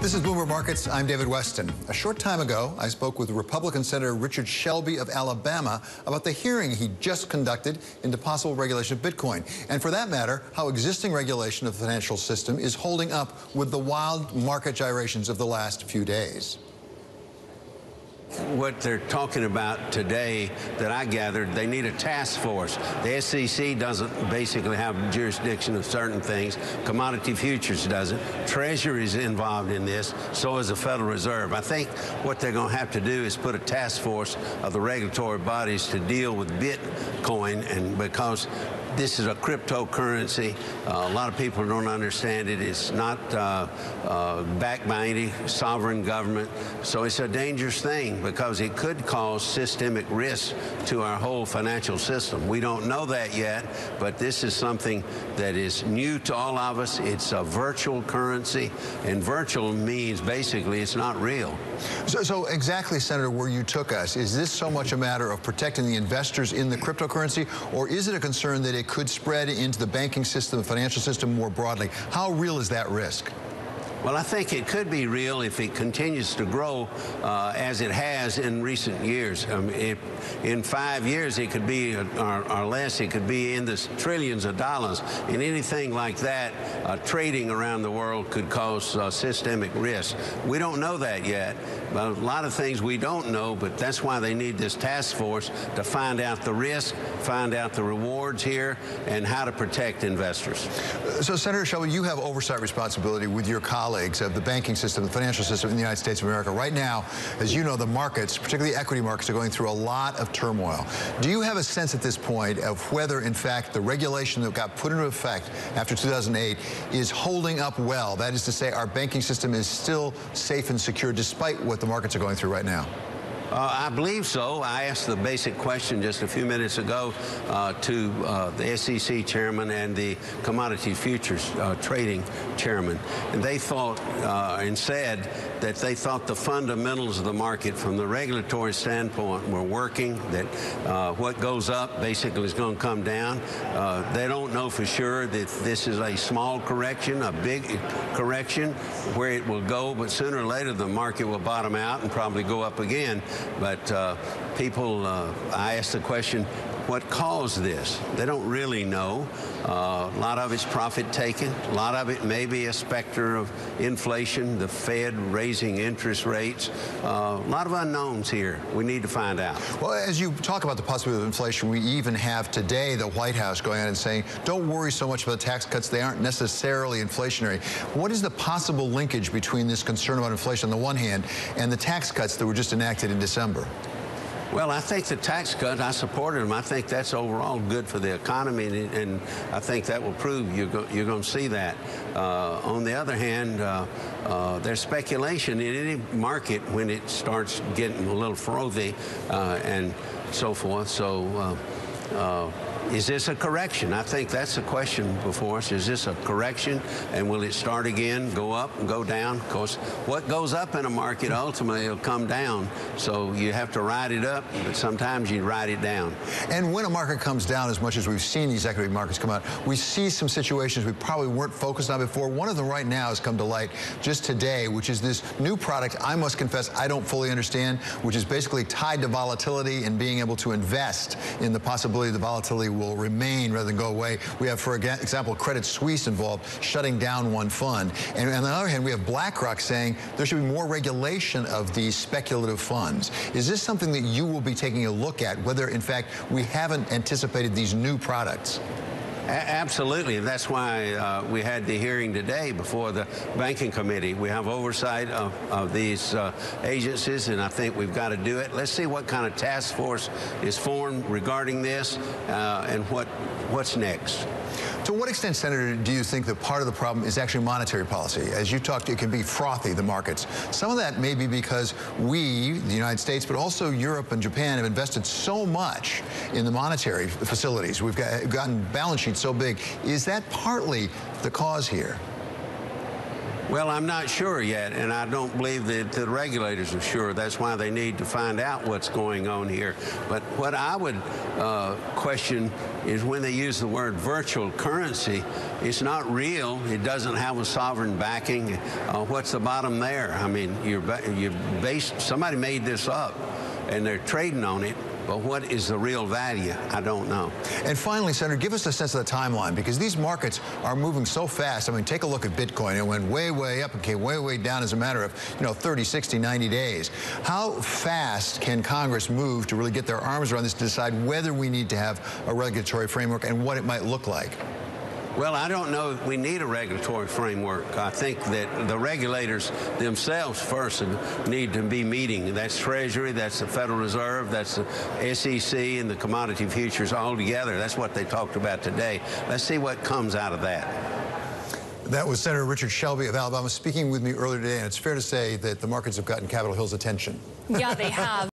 This is Bloomberg Markets. I'm David Westin. A short time ago, I spoke with Republican Senator Richard Shelby of Alabama about the hearing he just conducted into possible regulation of Bitcoin. And for that matter, how existing regulation of the financial system is holding up with the wild market gyrations of the last few days. What they're talking about today that I gathered, they need a task force. The SEC doesn't basically have jurisdiction of certain things. Commodity futures doesn't. Treasury is involved in this, so is the Federal Reserve. I think what they're going to have to do is put a task force of the regulatory bodies to deal with Bitcoin, and because this is a cryptocurrency. A lot of people don't understand it. It's not backed by any sovereign government. So it's a dangerous thing because it could cause systemic risk to our whole financial system. We don't know that yet, but this is something that is new to all of us. It's a virtual currency, and virtual means basically it's not real. So exactly, Senator, where you took us, is this so much a matter of protecting the investors in the cryptocurrency, or is it a concern that it could spread into the banking system, the financial system more broadly? How real is that risk? Well, I think it could be real if it continues to grow as it has in recent years. In 5 years, it could be, or less, it could be in the trillions of dollars. And anything like that, trading around the world could cause systemic risk. We don't know that yet. A lot of things we don't know, but that's why they need this task force to find out the risk, find out the rewards here, and how to protect investors. So, Senator Shelby, you have oversight responsibility with your colleagues of the banking system, the financial system in the United States of America. Right now, as you know, the markets, particularly equity markets, are going through a lot of turmoil. Do you have a sense at this point of whether, in fact, the regulation that got put into effect after 2008 is holding up well? That is to say, our banking system is still safe and secure despite what the markets are going through right now? I believe so. I asked the basic question just a few minutes ago to the SEC chairman and the commodity futures trading chairman. And they thought and said that they thought the fundamentals of the market from the regulatory standpoint were working, that what goes up basically is going to come down. They don't know for sure that this is a small correction, a big correction, where it will go, but sooner or later the market will bottom out and probably go up again. But I asked the question, what caused this? They don't really know. A lot of it's profit taken. A lot of it may be a specter of inflation, the Fed raising interest rates. A lot of unknowns here. We need to find out. Well, as you talk about the possibility of inflation, we even have today the White House going out and saying, don't worry so much about the tax cuts. They aren't necessarily inflationary. What is the possible linkage between this concern about inflation on the one hand and the tax cuts that were just enacted in December? Well, I think the tax cut, I supported them. I think that's overall good for the economy, and I think that will prove you're going to see that. On the other hand, there's speculation in any market when it starts getting a little frothy and so forth. So is this a correction? I think that's the question before us. Is this a correction, and will it start again, go up and go down? Of course, what goes up in a market ultimately will come down, so you have to ride it up, but sometimes you ride it down. And when a market comes down, as much as we've seen these equity markets come out, we see some situations we probably weren't focused on before. One of them right now has come to light just today, which is this new product I must confess I don't fully understand, which is basically tied to volatility and being able to invest in the possibility the volatility will remain rather than go away. We have, for example, Credit Suisse involved shutting down one fund. And on the other hand, we have BlackRock saying there should be more regulation of these speculative funds. Is this something that you will be taking a look at, whether, in fact, we haven't anticipated these new products? Absolutely. That's why we had the hearing today before the Banking Committee. We have oversight of these agencies, and I think we've got to do it. Let's see what kind of task force is formed regarding this and what's next. To what extent, Senator, do you think that part of the problem is actually monetary policy? As you talked, it can be frothy, the markets. Some of that may be because we, the United States, but also Europe and Japan, have invested so much in the monetary facilities. We've gotten balance sheets so big. Is that partly the cause here? Well, I'm not sure yet, and I don't believe that the regulators are sure. That's why they need to find out what's going on here. But what I would question is when they use the word virtual currency, it's not real. It doesn't have a sovereign backing. What's the bottom there? I mean, somebody made this up, and they're trading on it. But what is the real value? I don't know. And finally, Senator, give us a sense of the timeline, because these markets are moving so fast. I mean, take a look at Bitcoin. It went way, way up and came way, way down as a matter of, 30, 60, 90 days. How fast can Congress move to really get their arms around this to decide whether we need to have a regulatory framework and what it might look like? Well, I don't know if we need a regulatory framework. I think that the regulators themselves first need to be meeting. That's Treasury, that's the Federal Reserve, that's the SEC and the commodity futures all together. That's what they talked about today. Let's see what comes out of that. That was Senator Richard Shelby of Alabama speaking with me earlier today, and it's fair to say that the markets have gotten Capitol Hill's attention. Yeah, they have.